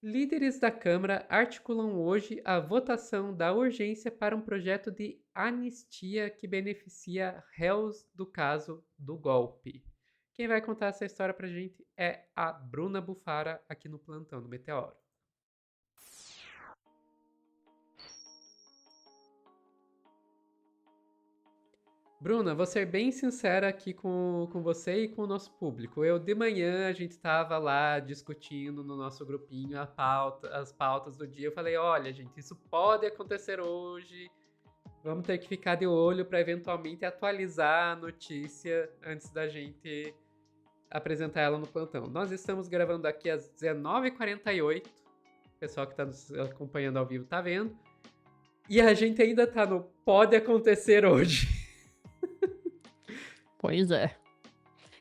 Líderes da Câmara articulam hoje a votação da urgência para um projeto de anistia que beneficia réus do caso do golpe. Quem vai contar essa história pra gente é a Bruna Bufara, aqui no Plantão do Meteoro. Bruna, vou ser bem sincera aqui com você e com o nosso público. De manhã, a gente estava lá discutindo no nosso grupinho as pautas do dia. Eu falei: olha, gente, isso pode acontecer hoje. Vamos ter que ficar de olho para eventualmente atualizar a notícia antes da gente apresentar ela no plantão. Nós estamos gravando aqui às 19h48. O pessoal que está nos acompanhando ao vivo está vendo. E a gente ainda está no pode acontecer hoje. Pois é.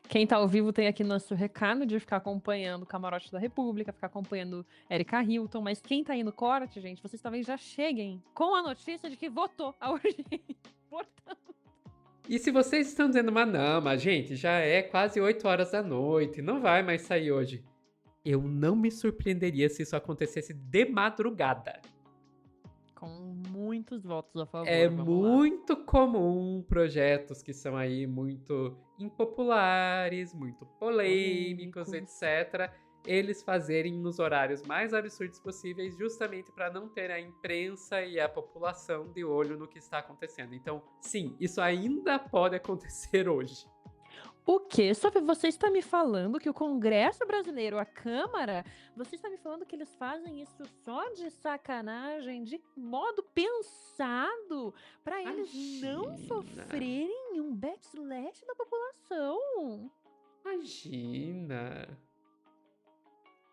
Quem tá ao vivo tem aqui nosso recado de ficar acompanhando o Camarote da República, ficar acompanhando Erika Hilton, mas quem tá aí no corte, gente, vocês talvez já cheguem com a notícia de que votou a urgência. Portanto, E se vocês estão dizendo, mas gente, já é quase 8 horas da noite, não vai mais sair hoje. Eu não me surpreenderia se isso acontecesse de madrugada. com muitos votos a favor, É vamos lá. muito comum projetos que são aí muito impopulares, muito polêmicos, etc., eles fazerem nos horários mais absurdos possíveis, justamente para não ter a imprensa e a população de olho no que está acontecendo. Então, sim, isso ainda pode acontecer hoje. O quê? Sofia, você está me falando que o Congresso Brasileiro, a Câmara, você está me falando que eles fazem isso só de sacanagem, de modo pensado, para eles não sofrerem um backlash da população? Imagina.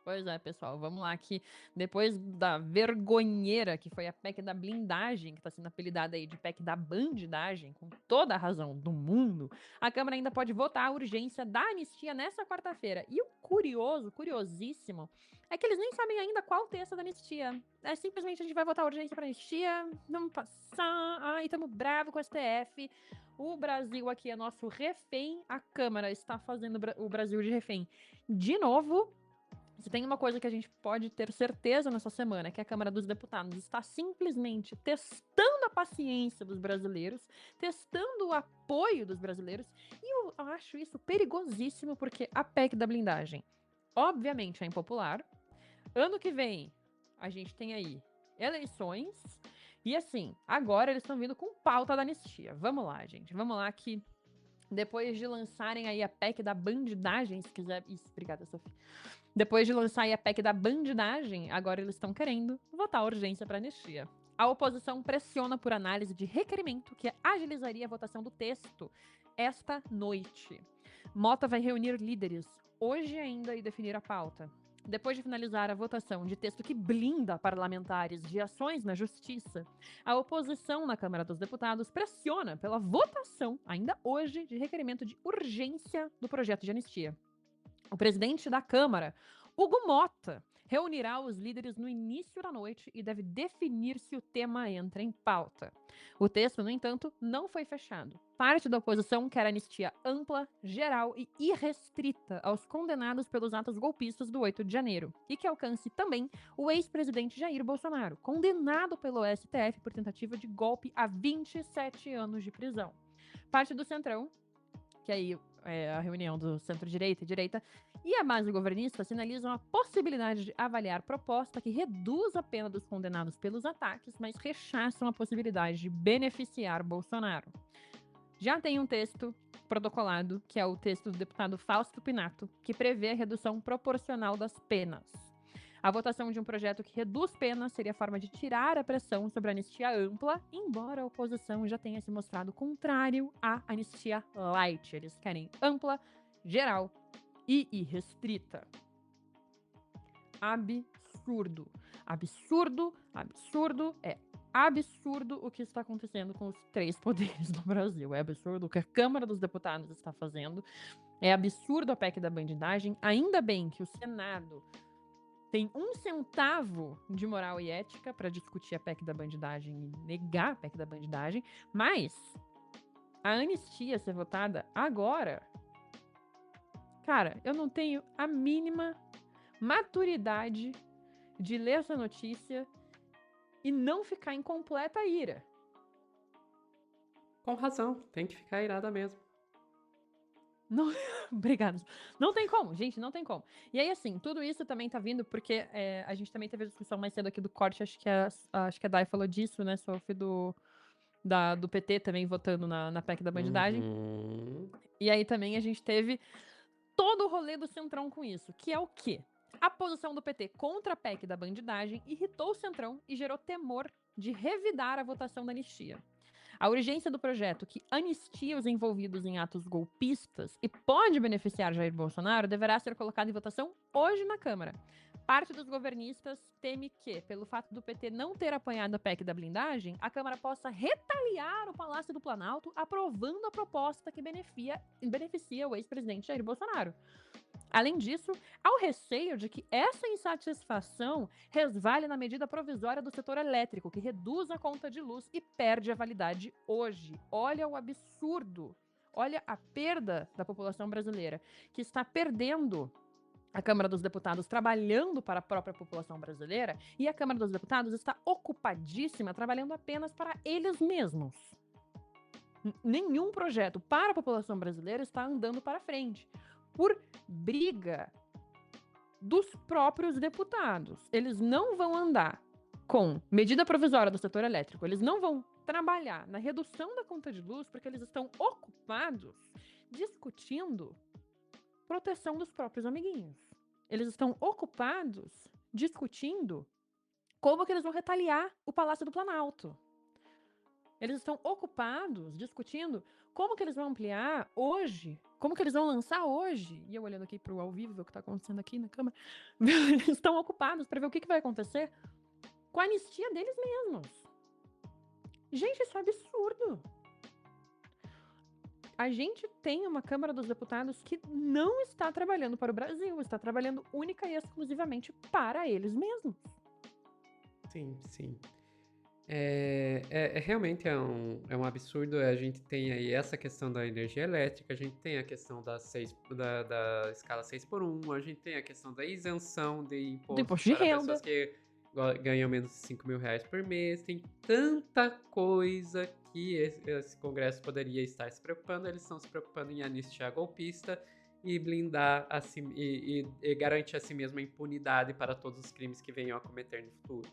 Pois é, pessoal, vamos lá que depois da vergonheira que foi a PEC da blindagem, que está sendo apelidada aí de PEC da bandidagem, com toda a razão do mundo, a Câmara ainda pode votar a urgência da anistia nessa quarta-feira. E o curioso, curiosíssimo, é que eles nem sabem ainda qual texto da anistia. É simplesmente a gente vai votar a urgência para anistia, vamos passar, ai, estamos bravos com o STF. O Brasil aqui é nosso refém, a Câmara está fazendo o Brasil de refém de novo. Se tem uma coisa que a gente pode ter certeza nessa semana, é que a Câmara dos Deputados está simplesmente testando a paciência dos brasileiros, testando o apoio dos brasileiros, e eu acho isso perigosíssimo, porque a PEC da blindagem, obviamente, é impopular. Ano que vem, a gente tem aí eleições, e assim, agora eles estão vindo com pauta da anistia. Vamos lá, gente, vamos lá que depois de lançarem aí a PEC da bandidagem, se quiser... Isso, obrigada, Sofia. Depois de lançar aí a PEC da bandidagem, agora eles estão querendo votar a urgência para anistia. A oposição pressiona por análise de requerimento que agilizaria a votação do texto esta noite. Mota vai reunir líderes hoje ainda e definir a pauta. Depois de finalizar a votação de texto que blinda parlamentares de ações na justiça, a oposição na Câmara dos Deputados pressiona pela votação, ainda hoje, de requerimento de urgência do projeto de anistia. O presidente da Câmara, Hugo Mota, reunirá os líderes no início da noite e deve definir se o tema entra em pauta. O texto, no entanto, não foi fechado. Parte da oposição quer anistia ampla, geral e irrestrita aos condenados pelos atos golpistas do 8 de janeiro e que alcance também o ex-presidente Jair Bolsonaro, condenado pelo STF por tentativa de golpe a 27 anos de prisão. Parte do Centrão, que aí é a reunião do centro-direita e direita, e a base governista sinalizam a possibilidade de avaliar proposta que reduz a pena dos condenados pelos ataques, mas rechaçam a possibilidade de beneficiar Bolsonaro. Já tem um texto protocolado, que é o texto do deputado Fausto Pinato, que prevê a redução proporcional das penas. A votação de um projeto que reduz penas seria a forma de tirar a pressão sobre a anistia ampla, embora a oposição já tenha se mostrado contrário à anistia light. Eles querem ampla, geral e irrestrita. Absurdo. Absurdo, absurdo, é absurdo o que está acontecendo com os três poderes no Brasil. É absurdo o que a Câmara dos Deputados está fazendo. É absurdo a PEC da bandidagem. Ainda bem que o Senado tem 1 centavo de moral e ética para discutir a PEC da bandidagem e negar a PEC da bandidagem, mas a anistia ser votada agora, cara, eu não tenho a mínima maturidade de ler essa notícia e não ficar em completa ira. Com razão, tem que ficar irada mesmo. Não, obrigada. Não tem como, gente, não tem como. E aí, assim, tudo isso também tá vindo porque a gente também teve a discussão mais cedo aqui do corte, acho que a Dai falou disso, né, Sophie, do PT também votando na PEC da bandidagem. Uhum. E aí também a gente teve todo o rolê do Centrão com isso, que é o quê? A posição do PT contra a PEC da bandidagem irritou o Centrão e gerou temor de revidar a votação da anistia. A urgência do projeto, que anistia os envolvidos em atos golpistas e pode beneficiar Jair Bolsonaro, deverá ser colocada em votação hoje na Câmara. Parte dos governistas teme que, pelo fato do PT não ter apoiado a PEC da blindagem, a Câmara possa retaliar o Palácio do Planalto aprovando a proposta que beneficia o ex-presidente Jair Bolsonaro. Além disso, há o receio de que essa insatisfação resvale na medida provisória do setor elétrico, que reduz a conta de luz e perde a validade hoje. Olha o absurdo, olha a perda da população brasileira, que está perdendo a Câmara dos Deputados trabalhando para a própria população brasileira e a Câmara dos Deputados está ocupadíssima trabalhando apenas para eles mesmos. Nenhum projeto para a população brasileira está andando para frente. Por briga dos próprios deputados. Eles não vão andar com medida provisória do setor elétrico, eles não vão trabalhar na redução da conta de luz porque eles estão ocupados discutindo proteção dos próprios amiguinhos. Eles estão ocupados discutindo como que eles vão retaliar o Palácio do Planalto. Eles estão ocupados discutindo como que eles vão ampliar hoje, como que eles vão lançar hoje. E eu olhando aqui para o ao vivo, ver o que está acontecendo aqui na câmera. Eles estão ocupados para ver o que vai acontecer com a anistia deles mesmos. Gente, isso é absurdo. A gente tem uma Câmara dos Deputados que não está trabalhando para o Brasil, está trabalhando única e exclusivamente para eles mesmos. Sim, sim. Realmente é um absurdo. A gente tem aí essa questão da energia elétrica, a gente tem a questão da escala 6x1, a gente tem a questão da isenção de Do imposto imposto de para renda. pessoas que ganham menos de 5 mil reais por mês. Tem tanta coisa que esse Congresso poderia estar se preocupando. Eles estão se preocupando em anistiar golpista e blindar e garantir a si mesmo a impunidade para todos os crimes que venham a cometer no futuro.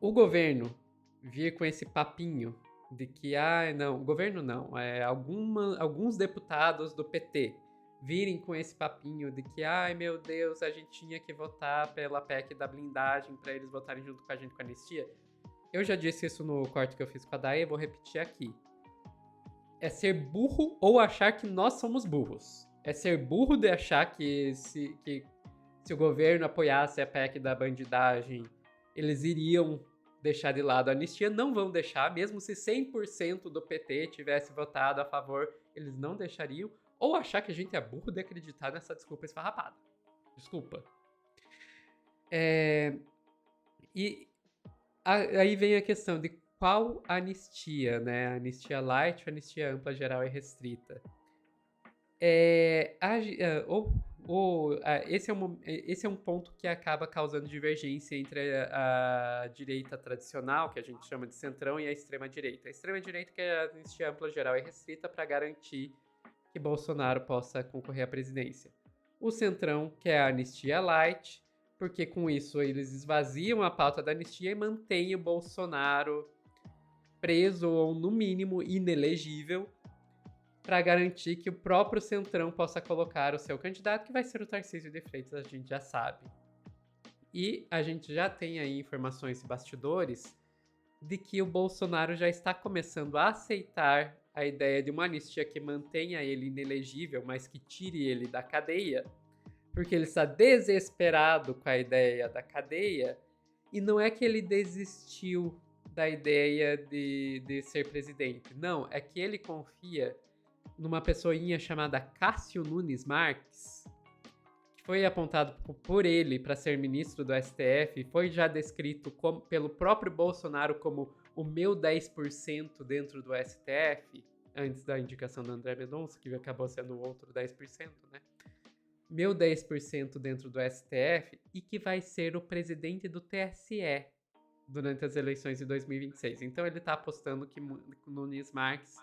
O governo vir com esse papinho de que, não, o governo não, alguns deputados do PT virem com esse papinho de que, meu Deus, a gente tinha que votar pela PEC da blindagem para eles votarem junto com a gente com a anistia. Eu já disse isso no corte que eu fiz com a Dai e vou repetir aqui. É ser burro ou achar que nós somos burros. É ser burro de achar que se o governo apoiasse a PEC da bandidagem, eles iriam deixar de lado a anistia. Não vão deixar, mesmo se 100% do PT tivesse votado a favor, eles não deixariam. Ou achar que a gente é burro de acreditar nessa desculpa esfarrapada. Desculpa. E aí vem a questão de qual anistia, né? Anistia light ou anistia ampla, geral e restrita. Esse é um ponto que acaba causando divergência entre a direita tradicional, que a gente chama de centrão, e a extrema-direita. A extrema-direita quer a anistia ampla, geral e restrita para garantir que Bolsonaro possa concorrer à presidência. O centrão quer a anistia light, porque com isso eles esvaziam a pauta da anistia e mantêm o Bolsonaro preso ou, no mínimo, inelegível, para garantir que o próprio centrão possa colocar o seu candidato, que vai ser o Tarcísio de Freitas, a gente já sabe. E a gente já tem aí informações e bastidores de que o Bolsonaro já está começando a aceitar a ideia de uma anistia que mantenha ele inelegível, mas que tire ele da cadeia, porque ele está desesperado com a ideia da cadeia, e não é que ele desistiu da ideia de ser presidente. Não, é que ele confia numa pessoinha chamada Cássio Nunes Marques, que foi apontado por ele para ser ministro do STF, foi já descrito pelo próprio Bolsonaro como o meu 10% dentro do STF, antes da indicação do André Mendonça, que acabou sendo o outro 10%, né? meu 10% dentro do STF e que vai ser o presidente do TSE durante as eleições de 2026. Então ele está apostando que Nunes Marques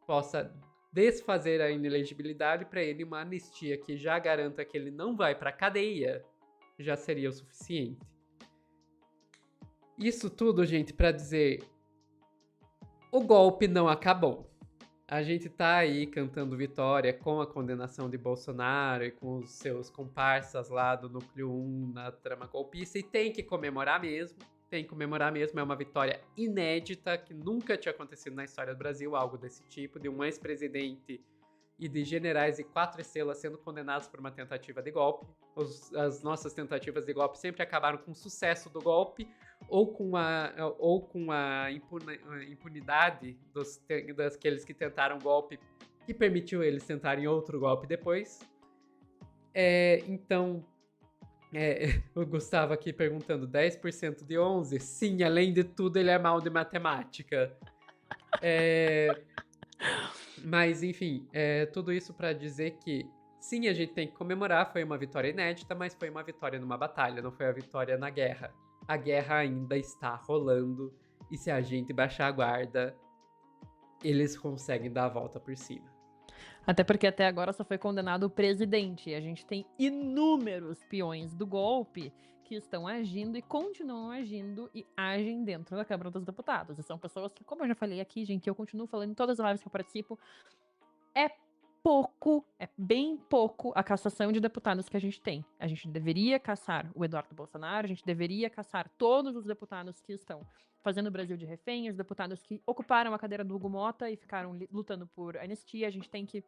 possa desfazer a inelegibilidade para ele uma anistia que já garanta que ele não vai para cadeia, já seria o suficiente. Isso tudo, gente, para dizer o golpe não acabou. A gente tá aí cantando vitória com a condenação de Bolsonaro e com os seus comparsas lá do Núcleo 1 na trama golpista e tem que comemorar mesmo. Tem que comemorar mesmo, é uma vitória inédita que nunca tinha acontecido na história do Brasil, algo desse tipo, de um ex-presidente e de generais e 4 estrelas sendo condenados por uma tentativa de golpe. As nossas tentativas de golpe sempre acabaram com o sucesso do golpe ou com a impunidade daqueles que tentaram golpe, que permitiu eles tentarem outro golpe depois. Então, o Gustavo aqui perguntando, 10% de 11? Sim, além de tudo, ele é mal de matemática. Mas, enfim, tudo isso para dizer que, sim, a gente tem que comemorar, foi uma vitória inédita, mas foi uma vitória numa batalha, não foi a vitória na guerra. A guerra ainda está rolando, e se a gente baixar a guarda, eles conseguem dar a volta por cima. Até porque até agora só foi condenado o presidente. E a gente tem inúmeros peões do golpe que estão agindo e continuam agindo e agem dentro da Câmara dos Deputados. E são pessoas que, como eu já falei aqui, gente, eu continuo falando em todas as lives que eu participo, é bem pouco a cassação de deputados que a gente tem. A gente deveria caçar o Eduardo Bolsonaro, a gente deveria caçar todos os deputados que estão fazendo o Brasil de refém, os deputados que ocuparam a cadeira do Hugo Mota e ficaram lutando por anistia. A gente tem que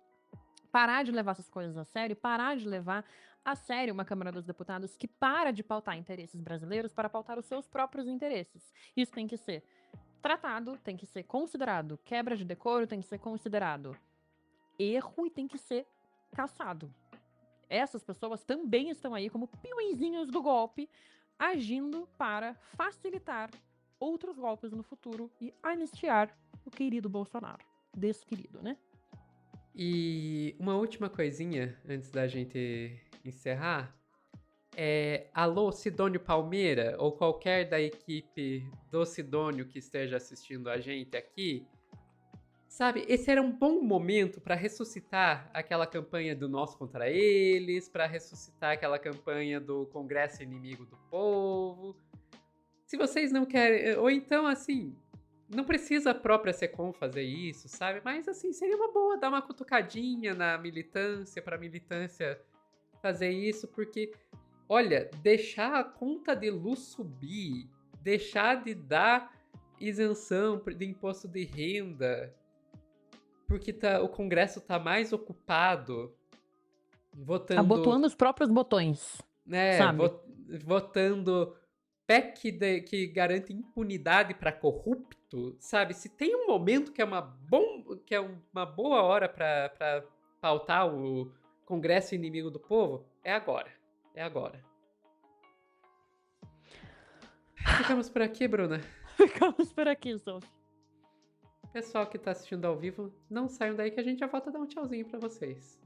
parar de levar essas coisas a sério, parar de levar a sério uma Câmara dos Deputados que para de pautar interesses brasileiros para pautar os seus próprios interesses. Isso tem que ser tratado, tem que ser considerado quebra de decoro, tem que ser considerado erro e tem que ser caçado. Essas pessoas também estão aí como peõezinhos do golpe, agindo para facilitar outros golpes no futuro e anistiar o querido Bolsonaro. Desquerido, né? E uma última coisinha antes da gente encerrar. Alô, Sidônio Palmeira, ou qualquer da equipe do Sidônio que esteja assistindo a gente aqui. Sabe, esse era um bom momento para ressuscitar aquela campanha do Nós contra Eles, para ressuscitar aquela campanha do Congresso Inimigo do Povo. Se vocês não querem, ou então assim, não precisa a própria SECOM fazer isso, sabe? Mas assim, seria uma boa dar uma cutucadinha na militância, para a militância fazer isso, porque, olha, deixar a conta de luz subir, deixar de dar isenção de imposto de renda, porque o Congresso tá mais ocupado votando... Abotoando os próprios botões, sabe? Votando PEC que garante impunidade para corrupto, sabe? Se tem um momento que é uma boa hora para pautar o Congresso Inimigo do Povo, é agora. É agora. Ficamos por aqui, Bruna? Ficamos por aqui, Sophie. Pessoal que tá assistindo ao vivo, não saiam daí que a gente já volta a dar um tchauzinho para vocês.